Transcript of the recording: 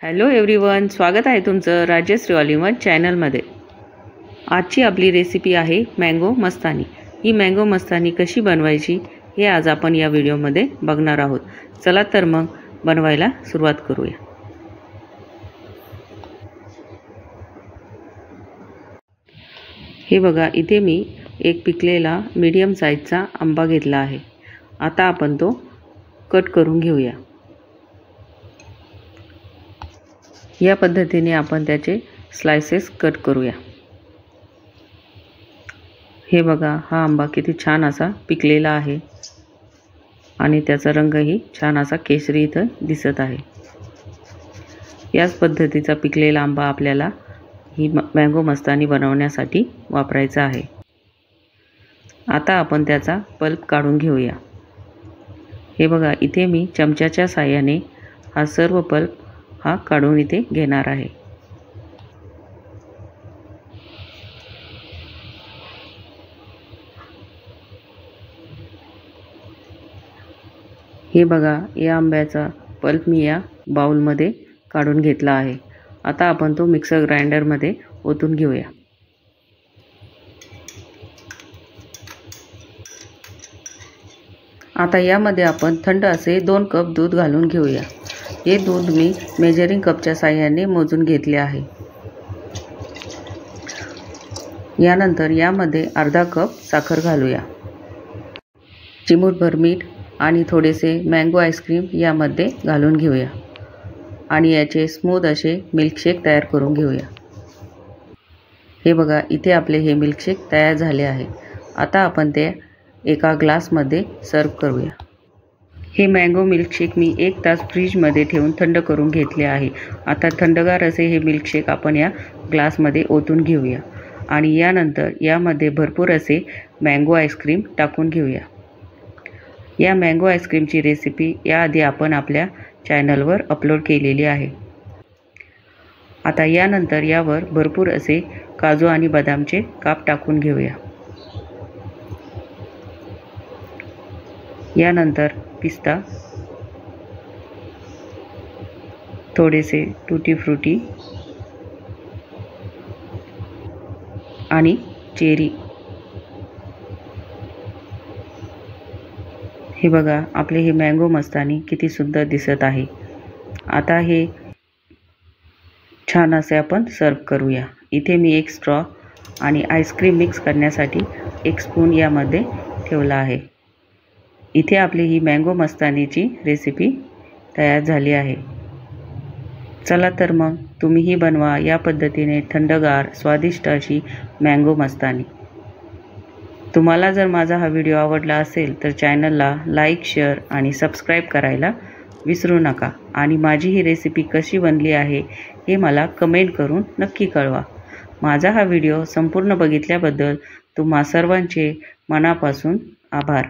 Hello everyone, स्वागत आहे तुमचं राजश्री ऑल इन वन चॅनलमध्ये। आजची आपली रेसिपी आहे मँगो मस्तानी। ही मँगो मस्तानी कशी बनवायची हे आज आपण या व्हिडिओमध्ये बघणार आहोत। चला तर मग बनवायला सुरुवात करूया। हे बघा, इथे मी एक पिकलेला मीडियम साईजचा आंबा घेतला आहे। आता आपण तो कट करून घेऊया। या पद्धतीने आपण त्याचे स्लाइसेस कट करूया। हे बघा, हा आंबा किती छान असा पिकलेला आहे आणि त्याचा रंगही छान असा केशरी इथं दिसत आहे। याच पद्धतीचा पिकलेला आंबा आपल्याला ही मँगो मस्तानी बनवण्यासाठी वापरायचा आहे। आता आपण त्याचा पल्प काढून घेऊया। हे बघा, इथे मी चमच्याच्या साहाय्याने हा सर्व पल्प काढून इथे घेणार आहे। हे बघा, या आंब्याचा पल्प मी या बाउलमध्ये काढून घेतला आहे। आता आपण तो मिक्सर ग्राइंडरमध्ये ओतून घेऊया। आता यामध्ये आपण थंड असे 2 कप दूध घालून घेऊया। हे दूध मी मेजरिंग कपच्या साहाय्याने मोजून घेतले आहे। यानंतर यामध्ये अर्धा कप साखर घालूया। चिमूटभर मीठ आणि थोडेसे मँगो आईस्क्रीम यामध्ये घालून घेऊया आणि याचे स्मूथ असे मिल्कशेक तयार करून घेऊया। हे बघा, इथे आपले हे मिल्कशेक तयार झाले आहे। आता आपण ते एका ग्लासमध्ये सर्व करूया। हे मँगो मिल्कशेक मी 1 तास फ्रीजमध्ये ठेवून थंड करून घेतले आहे। आता थंडगार असे हे मिल्कशेक आपण या ग्लासमध्ये ओतून घेऊया आणि यानंतर यामध्ये भरपूर असे मँगो आईस्क्रीम टाकून घेऊया। या मँगो आईस्क्रीमची रेसिपी याआधी आपण आपल्या चॅनलवर अपलोड केलेली आहे। आता यानंतर यावर भरपूर असे काजू आणि बदामचे काप टाकून घेऊया। यानंतर पिस्ता, थोडेसे टूटी फ्रूटी आणि चेरी। हे बघा, आपले हे मँगो मस्तानी किती सुंदर दिसत आहे। आता हे छान असे आपण सर्व करूया। इथे मी 1 स्ट्रॉ आणि आईस्क्रीम मिक्स करण्यासाठी 1 स्पून यामध्ये ठेवला आहे। इथे आपली ही मँगो मस्तानीची रेसिपी तयार झाली आहे। चला तर मग तुम्हीही बनवा या पद्धतीने थंडगार स्वादिष्ट अशी मँगो मस्तानी। तुम्हाला जर माझा हा व्हिडिओ आवडला असेल तर चॅनलला लाईक, शेअर आणि सबस्क्राईब करायला विसरू नका आणि माझी ही रेसिपी कशी बनली आहे हे मला कमेंट करून नक्की कळवा। माझा हा व्हिडिओ संपूर्ण बघितल्याबद्दल तुम्हा सर्वांचे मनापासून आभार।